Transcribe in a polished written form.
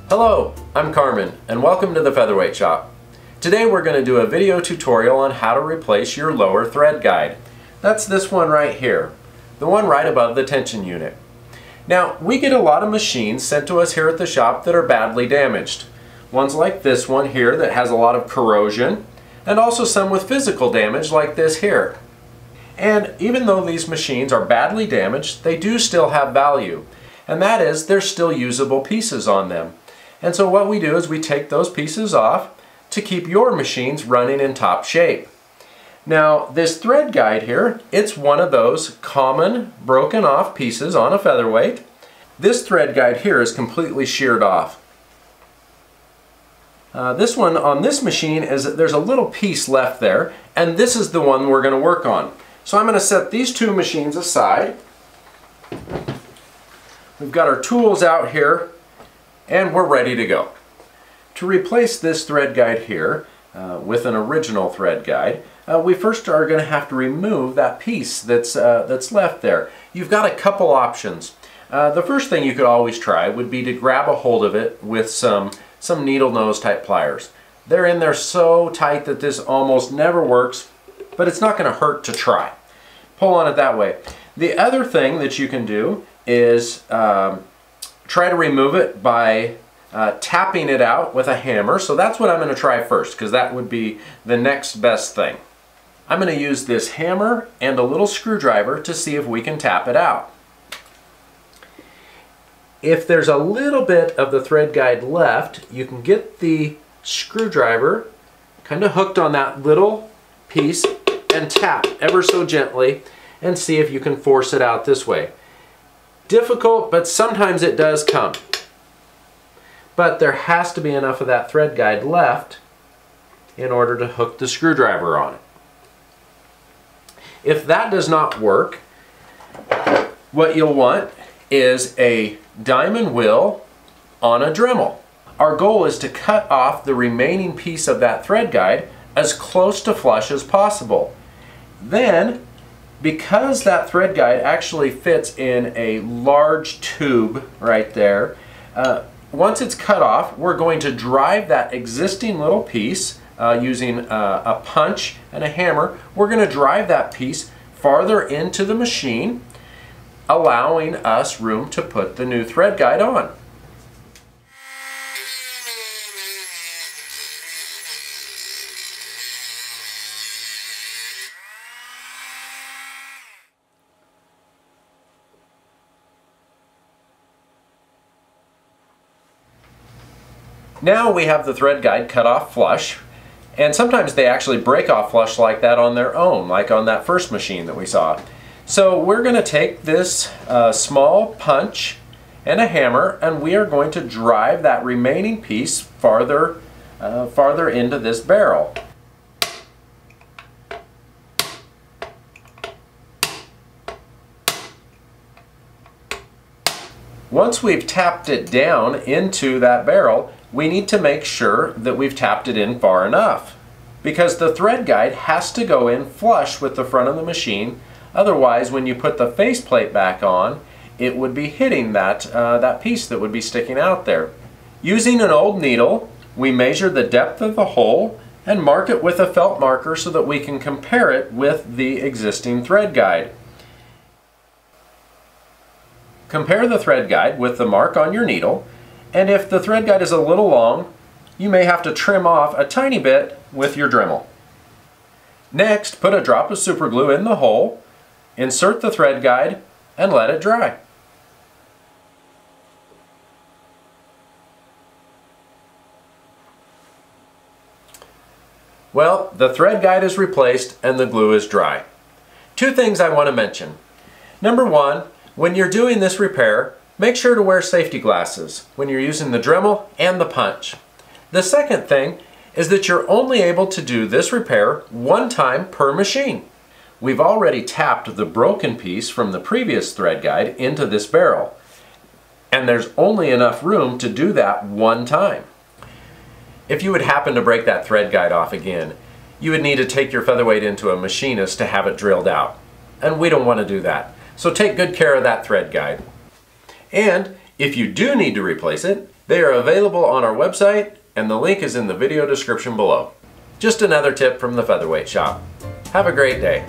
Hello, I'm Carmen and welcome to the Featherweight Shop. Today we're going to do a video tutorial on how to replace your lower thread guide. That's this one right here, the one right above the tension unit. Now we get a lot of machines sent to us here at the shop that are badly damaged. Ones like this one here that has a lot of corrosion, and also some with physical damage like this here. And even though these machines are badly damaged, they do still have value. And that is, there's still usable pieces on them. And so what we do is we take those pieces off to keep your machines running in top shape. Now this thread guide here, it's one of those common broken off pieces on a featherweight. This thread guide here is completely sheared off. This one on this machine there's a little piece left there, and this is the one we're going to work on. So I'm going to set these two machines aside. We've got our tools out here and we're ready to go. To replace this thread guide here with an original thread guide, we first are going to have to remove that piece that's left there. You've got a couple options. The first thing you could always try would be to grab a hold of it with some needle nose type pliers. They're in there so tight that this almost never works, but it's not going to hurt to try. Pull on it that way. The other thing that you can do is try to remove it by tapping it out with a hammer. So that's what I'm going to try first, because that would be the next best thing. I'm going to use this hammer and a little screwdriver to see if we can tap it out. If there's a little bit of the thread guide left, you can get the screwdriver kind of hooked on that little piece and tap ever so gently and see if you can force it out this way. Difficult, but sometimes it does come. But there has to be enough of that thread guide left in order to hook the screwdriver on it. If that does not work, what you'll want is a diamond wheel on a Dremel. Our goal is to cut off the remaining piece of that thread guide as close to flush as possible. Then, because that thread guide actually fits in a large tube right there, once it's cut off, we're going to drive that existing little piece using a punch and a hammer. We're going to drive that piece farther into the machine, allowing us room to put the new thread guide on. Now we have the thread guide cut off flush, and sometimes they actually break off flush like that on their own, like on that first machine that we saw. So we're going to take this small punch and a hammer, and we are going to drive that remaining piece farther into this barrel. Once we've tapped it down into that barrel, we need to make sure that we've tapped it in far enough, because the thread guide has to go in flush with the front of the machine. Otherwise, when you put the faceplate back on, it would be hitting that piece that would be sticking out there. Using an old needle, we measure the depth of the hole and mark it with a felt marker so that we can compare it with the existing thread guide. Compare the thread guide with the mark on your needle, and if the thread guide is a little long, you may have to trim off a tiny bit with your Dremel. Next, put a drop of super glue in the hole, insert the thread guide, and let it dry. Well, the thread guide is replaced and the glue is dry. Two things I want to mention. Number one, when you're doing this repair, make sure to wear safety glasses when you're using the Dremel and the punch. The second thing is that you're only able to do this repair one time per machine. We've already tapped the broken piece from the previous thread guide into this barrel, and there's only enough room to do that one time. If you would happen to break that thread guide off again, you would need to take your featherweight into a machinist to have it drilled out, and we don't want to do that. So take good care of that thread guide. And if you do need to replace it, They are available on our website, and the link is in the video description below. Just another tip from the Featherweight Shop. Have a great day.